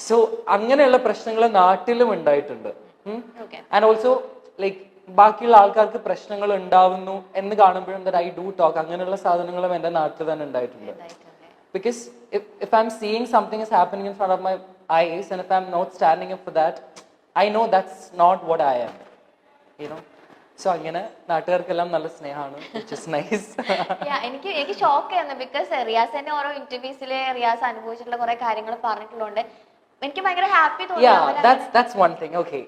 So അങ്ങനെയുള്ള പ്രശ്നങ്ങൾ നാട്ടിലും ഉണ്ടായിട്ടുണ്ട്. ആൻഡ് ഓൾസോ ലൈക്ക് ബാക്കിയുള്ള ആൾക്കാർക്ക് പ്രശ്നങ്ങൾ ഉണ്ടാവുന്നു എന്ന് കാണുമ്പോഴും ദാറ്റ് ഐ ഡു ടോക്ക്. അങ്ങനെയുള്ള സാധനങ്ങളും എന്റെ നാട്ടിൽ തന്നെ ഉണ്ടായിട്ടുണ്ട്. Because if I'm seeing something is happening in front of my eyes and if I'm not standing up for that, I know that's not what I am, you know. So അങ്ങനെ നാട്ടുകാർക്കെല്ലാം നല്ല സ്നേഹമാണ്, which is nice. എനിക്ക് shock ആയിരുന്നു because Riyas തന്നെ ഓരോ ഇന്റർവ്യൂസിൽ റിയാസ് അനുഭവിച്ചിട്ടുള്ള കുറെ കാര്യങ്ങൾ പറഞ്ഞിട്ടുള്ളതുകൊണ്ട് എനിക്ക് ഭയങ്കര ഹാപ്പി തോന്നി. That's one thing. Okay.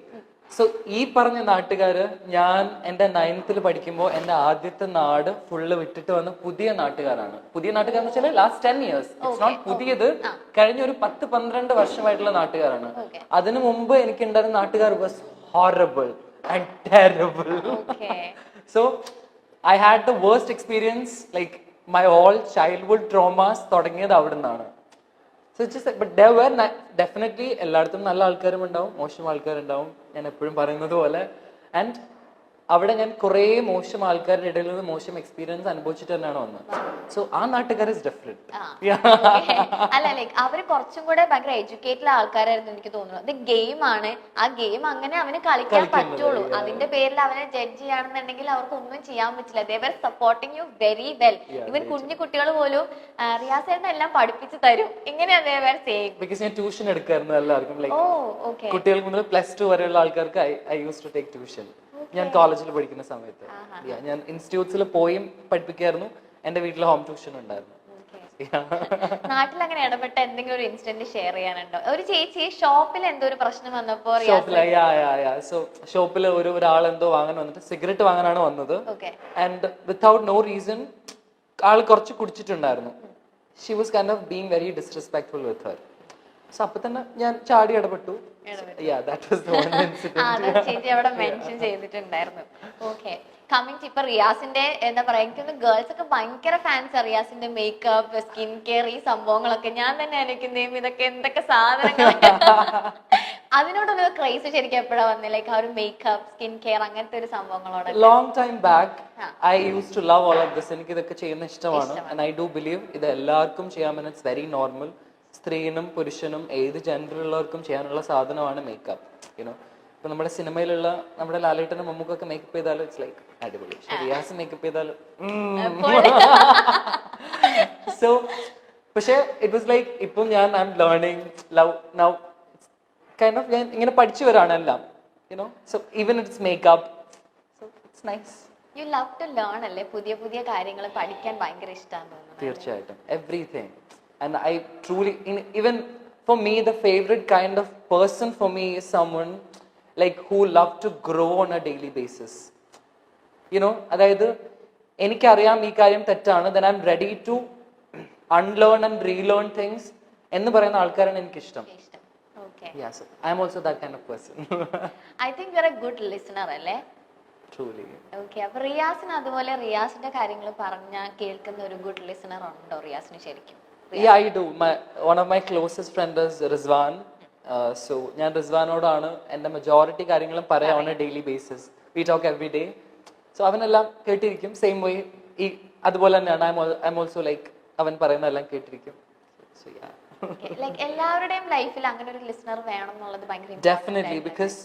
So ഈ പറഞ്ഞ നാട്ടുകാര് ഞാൻ എന്റെ 9th പഠിക്കുമ്പോൾ എന്റെ ആദ്യത്തെ നാട് ഫുള്ള് വിട്ടിട്ട് വന്ന പുതിയ നാട്ടുകാരാണ്. പുതിയ നാട്ടുകാരെന്ന് വെച്ചാൽ ലാസ്റ്റ് 10 years. ഇറ്റ്സ് നോട്ട് പുതിയത്, കഴിഞ്ഞ ഒരു 10-12 വർഷമായിട്ടുള്ള നാട്ടുകാരാണ്. അതിനു മുമ്പ് എനിക്ക് ഉണ്ടായിരുന്ന നാട്ടുകാർ was horrible and terrible. So I had the worst experience, like my all childhood traumas തുടങ്ങിയത് അവിടുന്നാണ്. So it's just like, but there were definitely എല്ലായിടത്തും നല്ല ആൾക്കാരും ഉണ്ടാവും, മോശം ആൾക്കാരുണ്ടാവും, ഞാൻ എപ്പോഴും പറയുന്നത് പോലെ. ആൻഡ് അവിടെ ഞാൻ കുറെ മോശം ആൾക്കാരുടെ ഇടയിൽ നിന്ന് മോശം എക്സ്പീരിയൻസ് അനുഭവിച്ചിട്ട് തന്നെയാണ് വന്നത്. സോ ആ നാട്ടുകാർ ഇസ് ഡിഫറെന്റ്. അല്ല ലൈക്ക് അവര് കുറച്ചും കൂടെ ഭയങ്കര എഡ്യൂക്കേറ്റഡ് ആൾക്കാരായിരുന്നു എനിക്ക് തോന്നുന്നു. ഇത് ഗെയിം ആണ്, ആ ഗെയിം അങ്ങനെ അവന് കളിക്കാൻ പറ്റുള്ളൂ. അതിന്റെ പേരിൽ അവനെ ജഡ്ജ് ചെയ്യാണെന്നുണ്ടെങ്കിൽ അവർക്ക് ഒന്നും ചെയ്യാൻ പറ്റില്ല. ദേ വർ സപ്പോർട്ടിങ് യു വെരി വെൽ. ഇവൻ കുഞ്ഞു കുട്ടികൾ പോലും റിയാസ് ഏട്ടൻ എല്ലാം പഠിപ്പിച്ചു തരും. ഇങ്ങനെയാ ദേ വർ സേയിങ്. ബിക്കോസ് ഞാൻ ട്യൂഷൻ എടുക്കായിരുന്നു എല്ലാവർക്കും, ലൈക്ക് കുട്ടികൾക്ക് മുതൽ +2 വരെയുള്ള ആൾക്കാർക്ക് I use to take tuition. ഞാൻ കോളേജിൽ പഠിക്കുന്ന സമയത്ത് ഞാൻ ഇൻസ്റ്റിറ്റ്യൂട്ട്സിൽ പോയും പഠിപ്പിക്കായിരുന്നു. എന്റെ വീട്ടിൽ ഹോം ട്യൂഷൻ ഉണ്ടായിരുന്നു. നാട്ടിൽ അങ്ങനെ ഇടപെട്ട എന്തെങ്കിലും ഒരു ഇൻസിഡന്റ് ഷെയർ ചെയ്യാനുണ്ടോ? ഒരു ചേച്ചി ഷോപ്പിൽ എന്തോ ഒരു പ്രശ്നം വന്നപ്പോ ഷോപ്പിൽ ഒരാൾ എന്തോ വാങ്ങാൻ വന്നിട്ട് സിഗരറ്റ് വാങ്ങാനാണ് വന്നത്. ആൻഡ് വിത്തൗട്ട് നോ റീസൺ ആൾ കുറച്ച് കുടിച്ചിട്ടുണ്ടായിരുന്നു. She was kind of being very disrespectful with her. So അപ്പൊ തന്നെ ഞാൻ ചാടി ഇടപെട്ടു. ചേച്ചി അവിടെ മെൻഷൻ ചെയ്തിട്ടുണ്ടായിരുന്നു. ഓക്കെ, കമ്മിങ് ഇപ്പൊ റിയാസിന്റെ എന്താ പറയാ, എനിക്കൊന്ന് ഗേൾസ് ഒക്കെ ഭയങ്കര ഫാൻസ് റിയാസിന്റെ മേക്കപ്പ്, സ്കിൻ കെയർ, ഈ സംഭവങ്ങളൊക്കെ. ഞാൻ തന്നെ ആലോചിക്കുന്നേം ഇതൊക്കെ എന്തൊക്കെ സാധനങ്ങൾ. അതിനോടൊരു ക്രൈസ് ശരിക്കും എപ്പോഴാ വന്നത്? ലൈക്ക് ആ ഒരു മേക്കപ്പ്, സ്കിൻ കെയർ അങ്ങനത്തെ ഒരു സംഭവങ്ങളോട് long time back I use to love all of this. എനിക്ക് ഇതൊക്കെ ചെയ്യുന്ന ഇഷ്ടമാണ്. ആൻഡ് ഐ ഡു ബിലീവ് ഇത് എല്ലാവർക്കും ചെയ്യാമെന്ന്. It's very normal. സ്ത്രീനും പുരുഷനും ഏത് ജെൻഡറിലുള്ളവർക്കും ചെയ്യാനുള്ള സാധനമാണ് മേക്കപ്പ്. യുനോ, ഇപ്പൊ നമ്മുടെ സിനിമയിലുള്ള നമ്മുടെ ലാലേട്ടനും മമ്മൂക്കൊക്കെ മേക്കപ്പ് ചെയ്താലും ഇറ്റ്സ് ലൈക്ക് അടിപൊളി. റിയാസ് മേക്കപ്പ് ചെയ്താലും സോ പക്ഷെ ഇറ്റ് വാസ് ലൈക്ക് ഇപ്പം ഞാൻ I'm learning love now kind of. ഞാൻ ഇങ്ങനെ പഠിച്ചു വരാണ് എല്ലാം, you know. So even it's makeup, so it's nice. You love to learn അല്ലേ? പുതിയ പുതിയ കാര്യങ്ങൾ പഠിക്കാൻ ഭയങ്കര ഇഷ്ടമാണ് തോന്നുന്നു. തീർച്ചയായിട്ടും, everything. And I truly, even for me, the favorite kind of person for me is someone like who love to grow on a daily basis. You know, അതായത് എനിക്കറിയാം ഈ കാര്യം തെറ്റാണ്, then I'm ready to unlearn and relearn things എന്ന് പറയുന്ന ആൾക്കാരാണ് എനിക്കിഷ്ടം. Yeah, so I'm also that kind of person. I think you're a good listener അല്ലേ? Truly. Okay, അപ്പോൾ റിയാസിന് അതുപോലെ റിയാസിന്റെ കാര്യങ്ങൾ പറഞ്ഞാൽ കേൾക്കുന്ന ഒരു ഗുഡ് ലിസണർ ഉണ്ടോ റിയാസിന് ശരിക്കും? Yeah, I do. One of my closest friends is Rizwan. So ഞാൻ റിസ്വാനോടാണ് എൻ്റെ മെജോറിറ്റി കാര്യങ്ങളും പറയാം on a daily basis. We talk every day. So അവനെല്ലാം കേട്ടിരിക്കും. സെയിം വേ ഈ അതുപോലെ തന്നെയാണ്. I'm also like അവൻ പറയുന്നതെല്ലാം കേട്ടിരിക്കും. So yeah. Like എല്ലാവരുടെയും ലൈഫിൽ അങ്ങനെ ഒരു ലിസണർ വേണം എന്നുള്ളത് ഭയങ്കര Definitely, because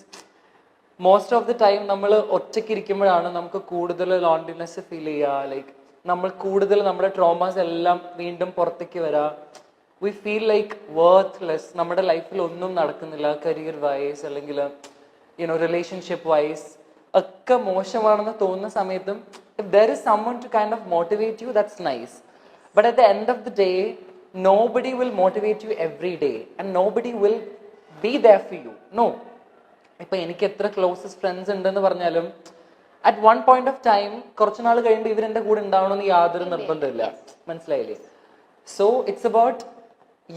most of the time നമ്മൾ ഒറ്റയ്ക്ക് ഇരിക്കുമ്പോഴാണ് നമുക്ക് കൂടുതൽ ലോൺലിനെസ് ഫീൽ ചെയ്യുക. ലൈക്ക് നമ്മൾ കൂടുതൽ നമ്മുടെ ട്രോമാസ് എല്ലാം വീണ്ടും പുറത്തേക്ക് വരാം. We feel like worthless. നമ്മുടെ ലൈഫിൽ ഒന്നും നടക്കുന്നില്ല, കരിയർ വൈസ് അല്ലെങ്കിൽ യുനോ റിലേഷൻഷിപ്പ് വൈസ് ഒക്കെ മോശമാണെന്ന് തോന്നുന്ന സമയത്തും if there is someone to kind of motivate you, that's nice. But at the end of the day, nobody will motivate you every day and nobody will be there for you. No. ഇപ്പൊ എനിക്ക് എത്ര closest friends ഉണ്ടെന്ന് പറഞ്ഞാലും at one point of time കുറച്ച് നാൾ കഴിയുമ്പോൾ ഇവരെന്റെ കൂടെ ഉണ്ടാവണമെന്ന് യാതൊരു നിർബന്ധമില്ല. മനസ്സിലായില്ലേ? So it's about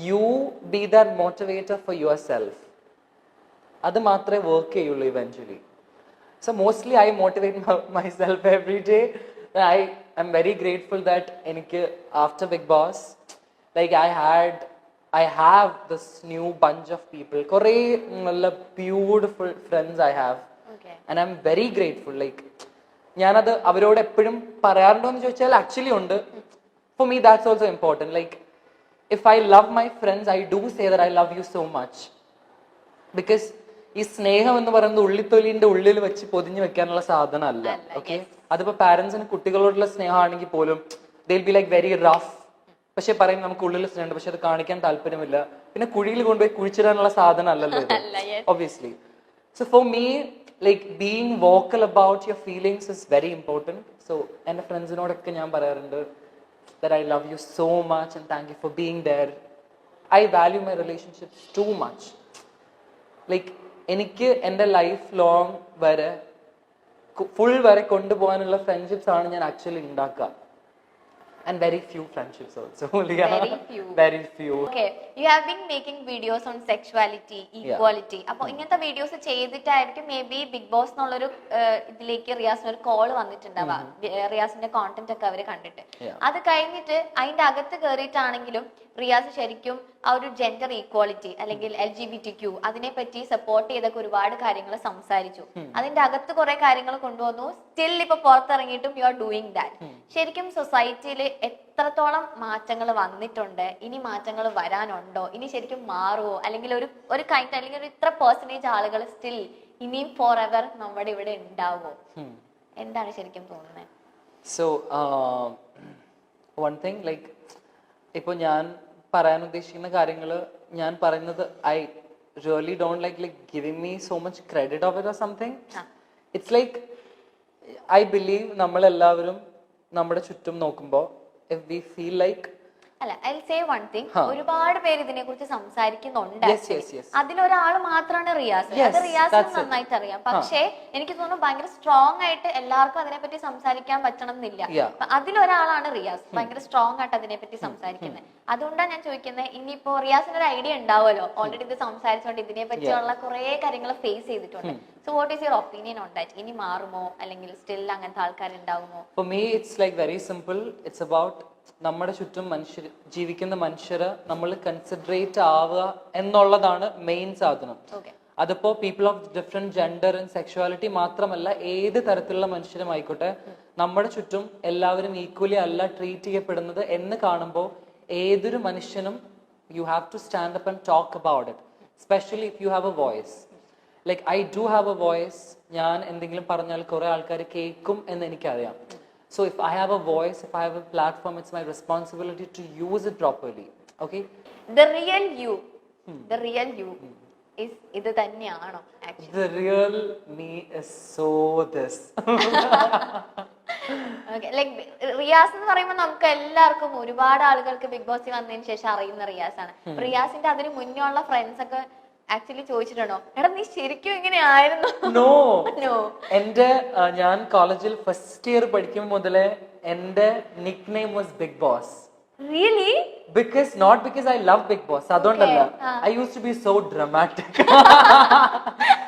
you be that motivator for your self. അത് മാത്രമേ വർക്ക് ചെയ്യുള്ളൂ eventually. So mostly I motivate my self every day. I am very grateful that എനിക്ക് after Bigg Boss like I have this new bunch of people. കുറേ നല്ല beautiful friends I have. And I'm very grateful. Like ഞാനത് അവരോട് എപ്പോഴും പറയാറുണ്ടോ എന്ന് ചോദിച്ചാൽ actually ഉണ്ട്. For me that's also important. Like if I love my friends, I do say that I love you so much. Because ഈ സ്നേഹം എന്ന് പറയുന്നത് ഉള്ളിത്തൊലിന്റെ ഉള്ളിൽ വെച്ച് പൊതിഞ്ഞു വെക്കാനുള്ള സാധനമല്ല. ഓക്കെ, അതിപ്പോ പാരന്റ്സിന് കുട്ടികളോടുള്ള സ്നേഹമാണെങ്കിൽ പോലും ദേ ബി ലൈക്ക് വെരി റഫ്. പക്ഷെ പറയും നമുക്ക് ഉള്ളിൽ സ്നേഹമുണ്ട്, പക്ഷെ അത് കാണിക്കാൻ താല്പര്യമില്ല. പിന്നെ കുഴിയിൽ കൊണ്ടുപോയി കുഴിച്ചിടാനുള്ള സാധനം അല്ലല്ലോ ഇത്, obviously. So for me like being vocal about your feelings is very important. So എൻ്റെ ഫ്രണ്ട്സിനോടൊക്കെ ഞാൻ പറയാറുണ്ട് that I love you so much and thank you for being there. I value my relationships too much. Like എനിക്ക് എൻ്റെ life long വരെ full വരെ കൊണ്ടുപോകാനുള്ള friendships ആണ് ഞാൻ ആക്ച്വലി ഉണ്ടാക്കുക. And very few friendships also. Very few. Okay, you have been making videos on sexuality, equality. അപ്പൊ ഇങ്ങനത്തെ വീഡിയോസ് ചെയ്തിട്ടായിരിക്കും മേ ബി ബിഗ് ബോസ് എന്നുള്ളൊരു ഇതിലേക്ക് റിയാസിന് ഒരു കോൾ വന്നിട്ടുണ്ടാവാ. റിയാസിന്റെ കോണ്ടന്റ് ഒക്കെ അവര് കണ്ടിട്ട് അത് കഴിഞ്ഞിട്ട് അതിന്റെ അകത്ത് കയറിയിട്ടാണെങ്കിലും റിയാസ് ശരിക്കും ആ ഒരു ജെൻഡർ ഈക്വാലിറ്റി അല്ലെങ്കിൽ LGBTQ അതിനെ പറ്റി സപ്പോർട്ട് ചെയ്തൊക്കെ ഒരുപാട് കാര്യങ്ങൾ സംസാരിച്ചു. അതിന്റെ അകത്ത് കുറെ കാര്യങ്ങൾ കൊണ്ടുവന്നു. സ്റ്റിൽ ഇപ്പൊ പുറത്തിറങ്ങിയിട്ടും യു ആർ ഡൂയിങ് ദാറ്റ്. ശരിക്കും സൊസൈറ്റിയിൽ എത്രത്തോളം മാറ്റങ്ങൾ വന്നിട്ടുണ്ട്, ഇനി മാറ്റങ്ങൾ വരാനുണ്ടോ, ഇനി ശരിക്കും മാറുമോ, അല്ലെങ്കിൽ ഒരു കൈൻഡ് അല്ലെങ്കിൽ ഒരു ഇത്ര പെർസെന്റേജ് ആളുകൾ സ്റ്റിൽ ഇനിയും ഫോർ എവർ നമ്മുടെ ഇവിടെ ഉണ്ടാവോ? എന്താണ് ശരിക്കും തോന്നുന്നത്? സോ വൺ തിങ് ലൈക്ക് ഇപ്പൊ ഞാൻ പറയാൻ ഉദ്ദേശിക്കുന്ന കാര്യങ്ങൾ ഞാൻ പറയുന്നത് I really don't like giving me so much credit of it or something. It's like I believe നമ്മളെല്ലാവരും നമ്മുടെ ചുറ്റും നോക്കുമ്പോൾ if we feel like അല്ല I'll say one thing, ഒരുപാട് പേര് ഇതിനെ കുറിച്ച് സംസാരിക്കുന്നുണ്ട്. അതിലൊരാൾ മാത്രമാണ് റിയാസ്. അത് റിയാസിന് നന്നായിട്ട് അറിയാം. പക്ഷേ എനിക്ക് തോന്നുന്നു ഭയങ്കര സ്ട്രോങ് ആയിട്ട് എല്ലാവർക്കും അതിനെപ്പറ്റി സംസാരിക്കാൻ പറ്റണം എന്നില്ല. അതിലൊരാളാണ് റിയാസ്, ഭയങ്കര സ്ട്രോങ് ആയിട്ട് അതിനെപ്പറ്റി സംസാരിക്കുന്നത്. അതുകൊണ്ടാണ് ഞാൻ ചോദിക്കുന്നത്, ഇനിയിപ്പോ റിയാസിന് ഒരു ഐഡിയ ഉണ്ടാവുമല്ലോ, ഓൾറെഡി ഇത് സംസാരിച്ചുകൊണ്ട് ഇതിനെ പറ്റിയുള്ള കുറെ കാര്യങ്ങൾ ഫേസ് ചെയ്തിട്ടുണ്ട്. So what is your opinion on that? ഇനി മാറുമോ അല്ലെങ്കിൽ സ്റ്റിൽ അങ്ങനത്തെ ആൾക്കാർ ഉണ്ടാവുമോ? For me it's like very simple. It's about നമ്മുടെ ചുറ്റും മനുഷ്യർ ജീവിക്കുന്ന മനുഷ്യരെ നമ്മൾ കൺസിഡറേറ്റ് ആവുക എന്നുള്ളതാണ് മെയിൻ സാധനം. അതിപ്പോ people of different gender and sexuality മാത്രമല്ല, ഏത് തരത്തിലുള്ള മനുഷ്യരും ആയിക്കോട്ടെ, നമ്മുടെ ചുറ്റും എല്ലാവരും ഈക്വലി അല്ല ട്രീറ്റ് ചെയ്യപ്പെടുന്നത് എന്ന് കാണുമ്പോൾ ഏതൊരു മനുഷ്യനും you have to stand up and talk about it, specially if you have a voice. Like I do have a voice. ഞാൻ എന്തെങ്കിലും പറഞ്ഞാൽ കുറെ ആൾക്കാർ കേൾക്കും എന്ന് എനിക്കറിയാം. So if I have a voice, if I have a platform, it's my responsibility to use it properly. Okay? The real you is ഇത് തന്നെയാണോ actually? The real me is so this. Okay, like Riyas എന്ന് പറയുമ്പോൾ നമുക്ക് എല്ലാവർക്കും ഒരുപാട് ആളുകൾക്ക് big ബോസിൽ വന്നതിന് ശേഷം അറിയുന്ന റിയാസ് ആണ്. റിയാസിന്റെ അതിന് മുന്നേ ഉള്ള ഫ്രണ്ട്സ് ഒക്കെ ആക്ച്വലി ചോദിച്ചിട്ടുണ്ടോ, എടാ നീ ശരിക്കും ഇങ്ങനെയായിരുന്നു? നോ. എന്റെ ഞാൻ കോളേജിൽ ഫസ്റ്റ് ഇയർ പഠിക്കുമ്പോൾ മുതലേ എന്റെ nickname was big boss. Really? Because not because I love Big Boss. അതുകൊണ്ടല്ല. I used to be so dramatic.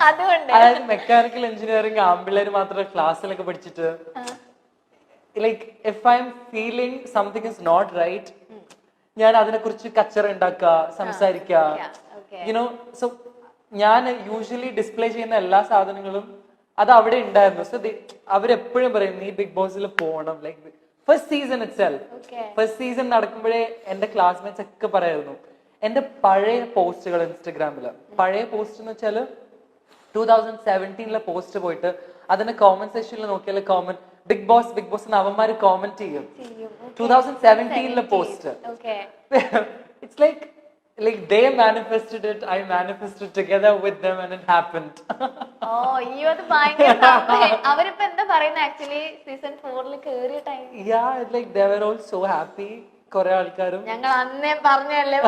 അതുകൊണ്ട് അതായത് മെക്കാനിക്കൽ എഞ്ചിനീയറിംഗ് ആമ്പിള്ളേര് മാത്രം ക്ലാസ്സിലൊക്കെ പഠിച്ചിട്ട് like if I'm feeling something is not right, ഞാൻ അതിനെ കുറിച്ച് കച്ചറ ഉണ്ടാക്കുക, സംസാരിക്കുക. യുനോ, സോ ഞാൻ യൂഷ്വലി ഡിസ്പ്ലേ ചെയ്യുന്ന എല്ലാ സാധനങ്ങളും അത് അവിടെ ഉണ്ടായിരുന്നു. സോ അവരെപ്പോഴും പറയും നീ ബിഗ് ബോസിൽ പോകണം. Like first season itself, first season നടക്കുമ്പോഴേ എന്റെ ക്ലാസ്മേറ്റ്സ് ഒക്കെ പറയായിരുന്നു എന്റെ പഴയ പോസ്റ്റുകൾ ഇൻസ്റ്റഗ്രാമില്. പഴയ പോസ്റ്റ് എന്ന് വെച്ചാല് 2017 പോസ്റ്റ് പോയിട്ട് അതിന്റെ കോമന്റ് സെക്ഷനിൽ നോക്കിയാൽ comment big boss big boss എന്ന് അവന്മാര് കോമന്റ് ചെയ്യും. 2017 post. It's like they manifested it, I manifested together with them and it happened. അത് ഭയങ്കര അവരിപ്പോ എന്താ പറയുന്നത് ആക്ച്വലി സീസൺ 4 കേറിയ time? Yeah, like they were all so happy. കുറെ ആൾക്കാരും ഞങ്ങൾ അന്നേ പറഞ്ഞല്ലേ.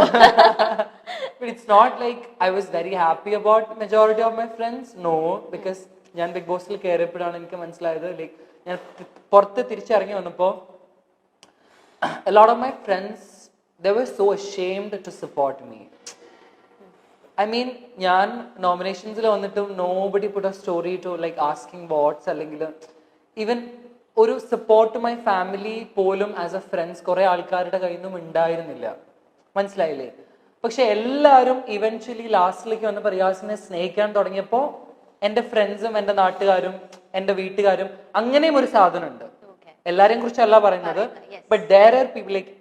But it's not like I was very happy about majority of my friends. No, because ഞാൻ ബിഗ് ബോസിൽ കയറിയപ്പോഴാണ് എനിക്ക് മനസ്സിലായത്, ലൈക്ക് ഞാൻ പുറത്ത് തിരിച്ചിറങ്ങി വന്നപ്പോ a lot of my friends, they were so ashamed to support me. I mean, ഞാൻ നോമിനേഷൻസിൽ വന്നിട്ടും nobody put a story to like asking votes അല്ലെങ്കിൽ ഈവൻ ഒരു സപ്പോർട്ട് മൈ ഫാമിലി പോലും ആസ് എ ഫ്രണ്ട്സ് കുറെ ആൾക്കാരുടെ കയ്യിൽ നിന്നും ഉണ്ടായിരുന്നില്ല. മനസ്സിലായില്ലേ? പക്ഷെ എല്ലാവരും ഇവൻച്വലി ലാസ്റ്റിലേക്ക് വന്നപ്പോൾ റിയാസിനെ സ്നേഹിക്കാൻ തുടങ്ങിയപ്പോൾ എന്റെ ഫ്രണ്ട്സും എന്റെ നാട്ടുകാരും എന്റെ വീട്ടുകാരും അങ്ങനെയും ഒരു സാധനം ഉണ്ട്. എല്ലാരെയും കുറിച്ചല്ല പറയുന്നത്, but there are people like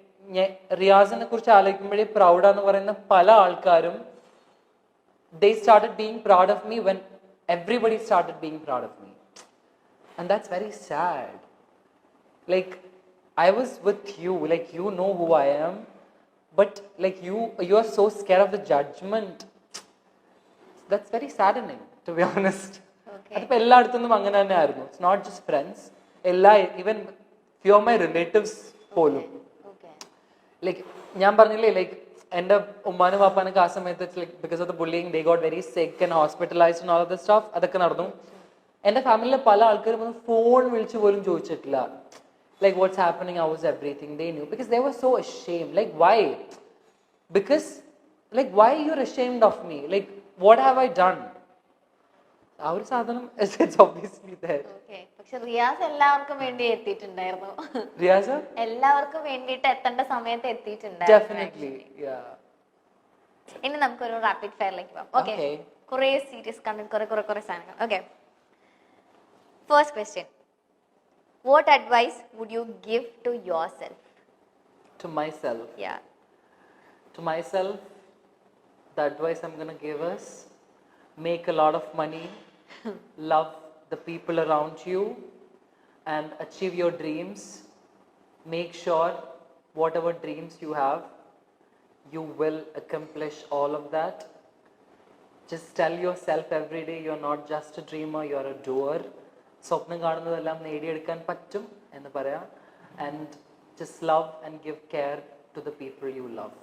റിയാസിനെ കുറിച്ച് ആലോചിക്കുമ്പോഴേ പ്രൗഡാന്ന് പറയുന്ന പല ആൾക്കാരും they started being proud of me when everybody started being proud of me. And that's very sad. Like, I was with you, like, you know who I am, but like you are so scared of the judgment. That's very saddening, to be honest. Okay. അതിപ്പോൾ എല്ലായിടത്തുനിന്നും അങ്ങനെ തന്നെ ആയിരുന്നു. It's not just friends, എല്ലാ even few of my relatives പോലും. Okay. Like ഞാൻ പറഞ്ഞില്ലേ, like എൻ്റെ ഉമ്മാനും വാപ്പാനൊക്കെ ആ സമയത്ത് like because of the bullying they got very സിക്ക് and hospitalised and all of the staff. അതൊക്കെ നടന്നു. എൻ്റെ ഫാമിലിയിലെ പല ആൾക്കാരും ഒന്ന് ഫോൺ വിളിച്ച് പോലും ചോദിച്ചിട്ടില്ല. Like what's happening, how is everything, they knew because they were so ashamed. Like why? Because like why you're ashamed of me? Like what have I done? Our sadhanam it's obviously there. Okay. പക്ഷെ റിയാസ് എല്ലാവർക്കും വേണ്ടി എത്തിയിട്ടുണ്ടായിരുന്നു. Riyaza? എല്ലാവർക്കും വേണ്ടിയിട്ട് എത്തേണ്ട സമയത്ത് എത്തിയിട്ടുണ്ടായിരുന്നു. Definitely, yeah. ഇനി നമുക്കൊരു റാപ്പിഡ് ഫയറിലേക്ക് പോകാം. ഓക്കെ. Okay. കുറേ സീരിയസ് കണ്ടന്റ്, കുറേ സാധനങ്ങൾ. Okay. First question. What advice would you give to yourself? To myself. Yeah. To myself, the advice I'm going to give is make a lot of money, love the people around you, and achieve your dreams. Make sure whatever dreams you have, you will accomplish all of that. Just tell yourself every day you're not just a dreamer, you're a doer. സ്വപ്നം കാണുന്നതെല്ലാം നേടിയെടുക്കാൻ പറ്റും എന്ന് പറയാം. And just love and give care to the people you love.